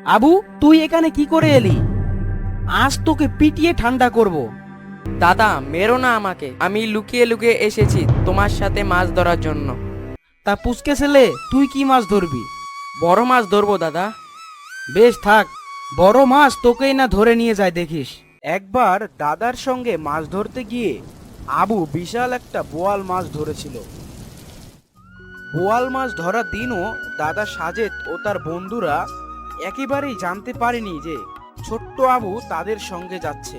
আবু, তুই এখানে কি করে এলি? আজ তোকে পিটিয়ে ঠান্ডা করব। দাদা, মেরো না আমাকে। আমি লুকিয়ে লুকিয়ে এসেছি তোমার সাথে মাছ ধরার জন্য। তা পুচকে ছেলে, তুই কি মাছ ধরবি? বড় মাছ ধরবো দাদা। বেশ থাক, বড় মাছ তোকেই না ধরে নিয়ে যায় দেখিস। একবার দাদার সঙ্গে মাছ ধরতে গিয়ে আবু বিশাল একটা বোয়াল মাছ ধরেছিল। বোয়াল মাছ ধরার দিনও দাদা সাজেদ ও তার বন্ধুরা একেবারেই জানতে পারেনি যে ছোট্ট আবু তাদের সঙ্গে যাচ্ছে।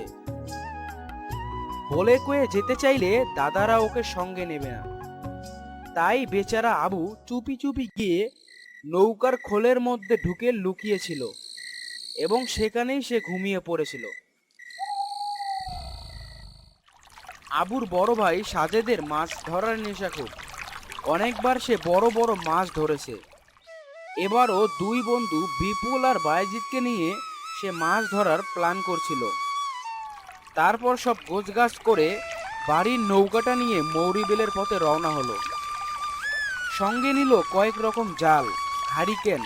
বলে কয়ে যেতে চাইলে দাদারা ওকে সঙ্গে নেবে না। তাই বেচারা আবু চুপি চুপি গিয়ে নৌকার খোলের মধ্যে ঢুকে লুকিয়েছিল এবং সেখানেই সে ঘুমিয়ে পড়েছিল। আবুর বড় ভাই সাজেদের মাছ ধরার নেশা খুব। অনেকবার সে বড় বড় মাছ ধরেছে। এবারও দুই বন্ধু বিপুল আর বায়েজিৎকে নিয়ে সে মাছ ধরার প্ল্যান করছিল। তারপর সব গোছগাছ করে বাড়ির নৌকাটা নিয়ে মৌরিবেলের পথে রওনা হলো। সঙ্গে নিল কয়েক রকম জাল, হারিকেন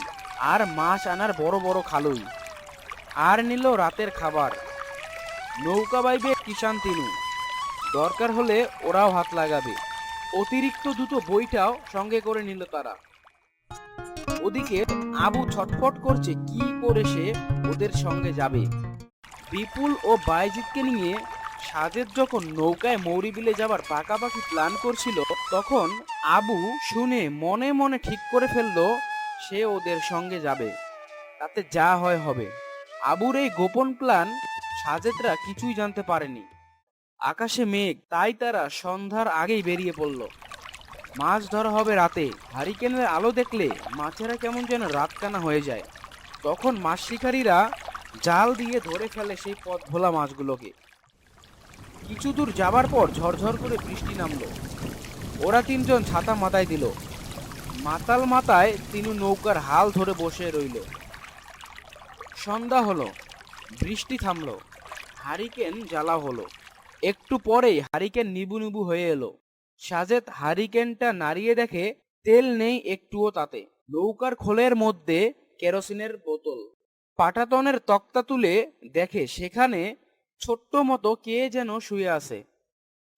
আর মাছ আনার বড় বড় খালুই। আর নিল রাতের খাবার। নৌকা বাইবে কিষান তিনু, দরকার হলে ওরাও হাত লাগাবে। অতিরিক্ত দুটো বইটাও সঙ্গে করে নিল তারা। ওদিকে আবু ছটফট করছে কি করে সে ওদের সঙ্গে যাবে। বিপুল ও বায়েজিৎকে নিয়ে সাজেদ যখন নৌকায় মৌরিবিলে যাবার পাকাপাকি প্ল্যান করছিল, তখন আবু শুনে মনে মনে ঠিক করে ফেললো সে ওদের সঙ্গে যাবে, তাতে যা হয় হবে। আবুর এই গোপন প্ল্যান সাজেদরা কিছুই জানতে পারেনি। আকাশে মেঘ, তাই তারা সন্ধ্যার আগেই বেরিয়ে পড়ল। মাছ ধরা হবে রাতে। হারিকেনের আলো দেখলে মাছেরা কেমন যেন রাতকানা হয়ে যায়। তখন মাছ শিকারীরা জাল দিয়ে ধরে ফেলে সেই পথ ভোলা মাছগুলোকে। কিছু দূর যাবার পর ঝরঝর করে বৃষ্টি নামলো। ওরা তিনজন ছাতা মাথায় দিল। মাতাল মাথায় তিনু নৌকার হাল ধরে বসে রইল। সন্ধ্যা হলো, বৃষ্টি থামলো, হারিকেন জ্বালা হলো। একটু পরেই হারিকেন নিবু নিবু হয়ে এলো। সাজেদ হারিকেনটা নাড়িয়ে দেখে তেল নেই একটুও তাতে। নৌকার খোলের মধ্যে কেরোসিনের বোতল। পাটাতনের তক্তা তুলে দেখে সেখানে ছোট্ট মতো কে যেন শুয়ে আছে।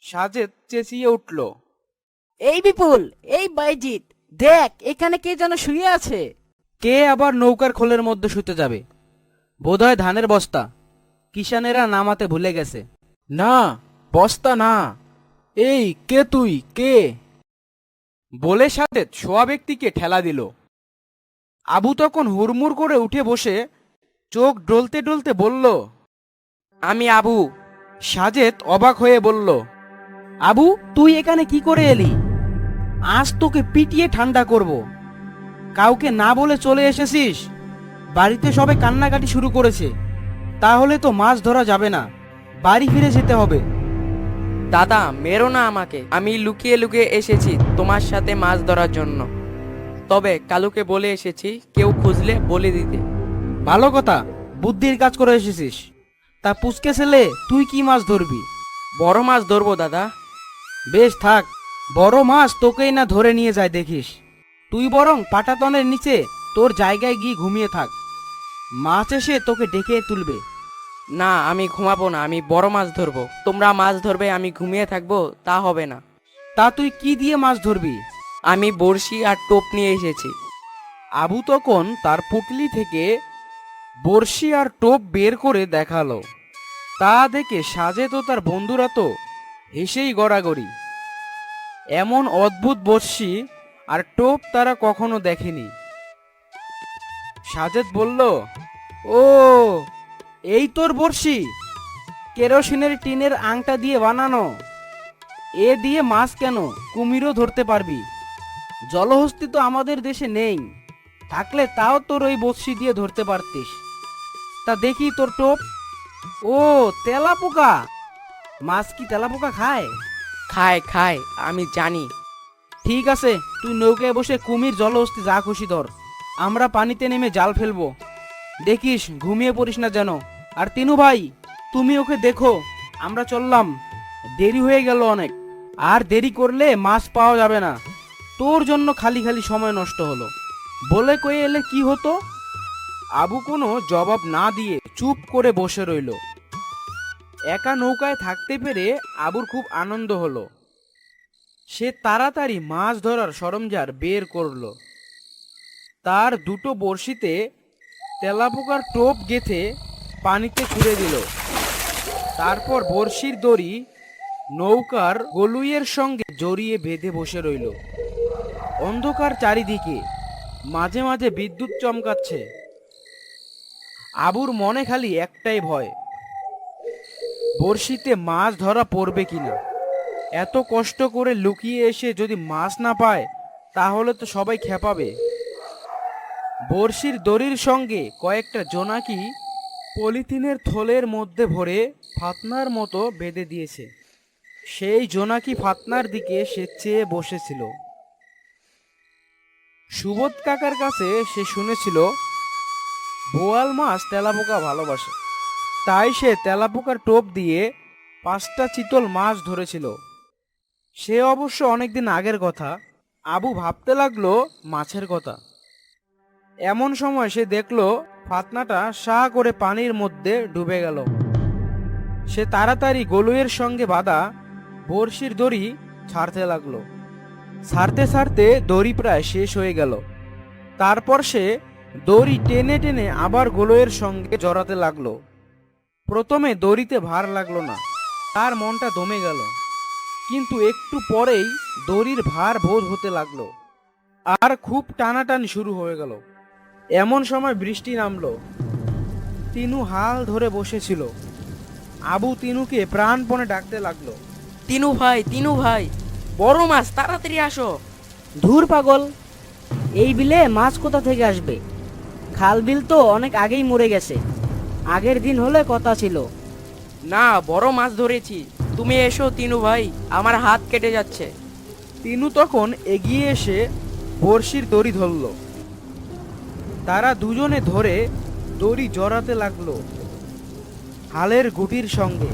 সাজেদ চেঁচিয়ে উঠল, এই বিপুল, এই বাইজিৎ, দেখ এখানে কে যেন শুয়ে আছে। কে আবার নৌকার খোলের মধ্যে শুতে যাবে? বোধহয় ধানের বস্তা। কিষানেরা নামাতে ভুলে গেছে। না, বস্তা না। এই কে তুই, কে? বলে সাজেদ শোয়া ব্যক্তিকে ঠেলা দিল। আবু তখন হুড়মুড় করে উঠে বসে চোখ ডলতে ডলতে বলল, আমি আবু। সাজেদ অবাক হয়ে বলল, আবু, তুই এখানে কি করে এলি? আজ তোকে পিটিয়ে ঠান্ডা করব। কাউকে না বলে চলে এসেছিস? বাড়িতে সবে কান্নাকাটি শুরু করেছে। তাহলে তো মাছ ধরা যাবে না, বাড়ি ফিরে যেতে হবে। দাদা, মেরো না আমাকে। আমি লুকিয়ে লুকিয়ে এসেছি তোমার সাথে মাছ ধরার জন্য। তবে কালুকে বলে এসেছি কেউ খুঁজলে বলে দিতে। ভালো কথা, বুদ্ধির কাজ করে এসেছিস। তা পুচকে ছেলে, তুই কি মাছ ধরবি? বড় মাছ ধরবো দাদা। বেশ থাক, বড় মাছ তোকেই না ধরে নিয়ে যায় দেখিস। তুই বরং পাটাতনের নিচে তোর জায়গায় গিয়ে ঘুমিয়ে থাক। মাছ এসে তোকে ডেকে তুলবে। না, আমি ঘুমাবো না। আমি বড় মাছ ধরবো। তোমরা মাছ ধরবে, আমি ঘুমিয়ে থাকবো, তা হবে না। তা তুই কি দিয়ে মাছ ধরবি? আমি বড়শি আর টোপ নিয়ে এসেছি। আবু তখন তার পুটলি থেকে বড়শি আর টোপ বের করে দেখালো। তা দেখে সাজেদ ও তার বন্ধুরা তো হেসেই গড়াগড়ি। এমন অদ্ভুত বড়শি আর টোপ তারা কখনো দেখেনি। সাজেদ বলল, ও, এই তোর বড়শি? কেরোসিনের টিনের আংটা দিয়ে বানানো। এ দিয়ে মাছ কেন, কুমিরও ধরতে পারবি। জলহস্তি তো আমাদের দেশে নেই, থাকলে তাও তোর ওই বড়শি দিয়ে ধরতে পারতিস। তা দেখি তোর টোপ। ও, তেলাপোকা। মাছ কি তেলাপোকা খায়? খায় খায়, আমি জানি। ঠিক আছে, তুই নৌকায় বসে কুমির জলহস্তি যা খুশি ধর। আমরা পানিতে নেমে জাল ফেলবো। দেখিস ঘুমিয়ে পড়িস না যেন। আর তিনু ভাই, তুমি ওকে দেখো। আমরা চললাম, দেরি হয়ে গেল অনেক। আর দেরি করলে মাছ পাওয়া যাবে না। তোর জন্য খালি খালি সময় নষ্ট হলো। বলে কয়ে এলে কি হতো? আবু কোনো জবাব না দিয়ে চুপ করে বসে রইল। একা নৌকায় থাকতে পেরে আবুর খুব আনন্দ হলো। সে তাড়াতাড়ি মাছ ধরার সরঞ্জাম বের করলো। তার দুটো বড়শিতে তেলাপোকার টোপ গেঁথে পানিতে ছুঁড়ে দিল। তারপর বড়শির দড়ি নৌকার গলুইয়ের সঙ্গে জড়িয়ে বেঁধে বসে রইল। অন্ধকার চারিদিকে, মাঝে মাঝে বিদ্যুৎ চমকাচ্ছে। আবুর মনে খালি একটাই ভয়, বড়শিতে মাছ ধরা পড়বে কিনা। এত কষ্ট করে লুকিয়ে এসে যদি মাছ না পায় তাহলে তো সবাই খেপাবে। বড়শির দড়ির সঙ্গে কয়েকটা জোনাকি পলিথিনের থলের মধ্যে ভরে ফাতনার মতো বেঁধে দিয়েছে। সেই জোনাকি ফাতনার দিকে সে চেয়ে বসেছিল। সুবোধ কাকার কাছে সে শুনেছিল বোয়াল মাছ তেলাপোকা ভালোবাসে, তাই সে তেলাপোকার টোপ দিয়ে 5টা চিতল মাছ ধরেছিল। সে অবশ্য অনেকদিন আগের কথা। আবু ভাবতে লাগলো মাছের কথা। এমন সময় সে দেখলো ফাতনাটা সাঁ করে পানির মধ্যে ডুবে গেল। সে তাড়াতাড়ি গলুইয়ের সঙ্গে বাঁধা বড়শির দড়ি ছাড়তে লাগলো। ছাড়তে ছাড়তে দড়ি প্রায় শেষ হয়ে গেল। তারপর সে দড়ি টেনে টেনে আবার গলুইয়ের সঙ্গে জড়াতে লাগলো। প্রথমে দড়িতে ভার লাগলো না, তার মনটা দমে গেল। কিন্তু একটু পরেই দড়ির ভার বোধ হতে লাগলো, আর খুব টানাটানি শুরু হয়ে গেল। এমন সময় বৃষ্টি নামলো। তিনু হাল ধরে বসেছিল। আবু তিনুকে প্রাণপণে ডাকতে লাগলো। তিনু ভাই, বড় মাছ, তাড়াতাড়ি আসো। ধুর পাগল, এই বিলে মাছ কোথা থেকে আসবে? খাল বিল তো অনেক আগেই মরে গেছে। আগের দিন হলে কথা ছিল। না, বড় মাছ ধরেছি। তুমি এসো তিনু ভাই, আমার হাত কেটে যাচ্ছে। তিনু তখন এগিয়ে এসে বড়শির দড়ি ধরল। তারা দুজনে ধরে দড়ি জড়াতে লাগলো হালের গুটির সঙ্গে।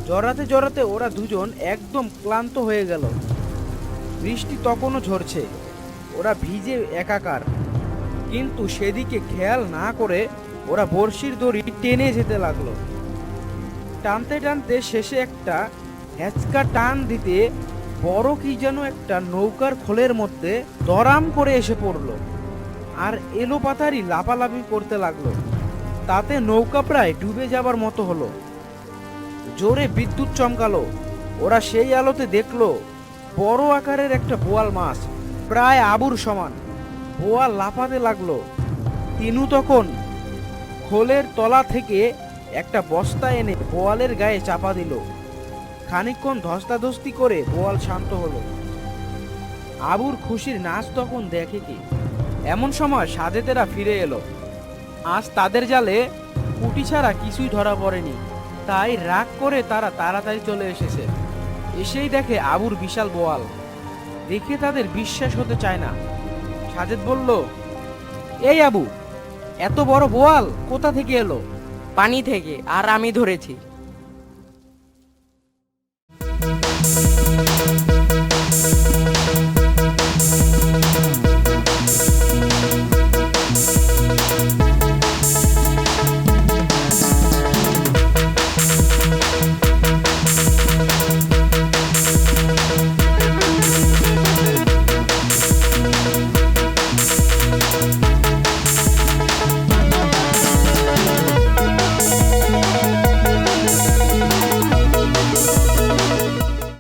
জড়াতে জড়াতে ওরা দুজন একদম ক্লান্ত হয়ে গেল। বৃষ্টি তখনও ঝরছে, ওরা ভিজে একাকার। কিন্তু সেদিকে খেয়াল না করে ওরা বড়শির দড়ি টেনে যেতে লাগলো। টানতে টানতে শেষে একটা হ্যাচকা টান দিতে বড় কি যেন একটা নৌকার খোলের মধ্যে দরাম করে এসে পড়লো, আর এলোপাতারি লাফালাফি করতে লাগলো। তাতে নৌকা প্রায় ডুবে যাবার মতো হলো। জোরে বিদ্যুৎ চমকালো। ওরা সেই আলোতে দেখলো বড় আকারের একটা বোয়াল মাছ, প্রায় আবুর সমান। বোয়াল লাফাতে লাগলো। তিনু তখন খোলের তলা থেকে একটা বস্তা এনে বোয়ালের গায়ে চাপা দিল। খানিকক্ষণ ধস্তাধস্তি করে বোয়াল শান্ত হলো। আবুর খুশির নাচ তখন দেখে কি। এমন সময় সাজেদেরা ফিরে এলো। আজ তাদের জালে পুঁটি ছাড়া কিছুই ধরা পড়েনি, তাই রাগ করে তারা তাড়াতাড়ি চলে এসেছে। এসেই দেখে আবুর বিশাল বোয়াল। দেখে তাদের বিশ্বাস হতে চায় না। সাজেদ বলল, এই আবু, এত বড় বোয়াল কোথা থেকে এলো? পানি থেকে, আর আমি ধরেছি।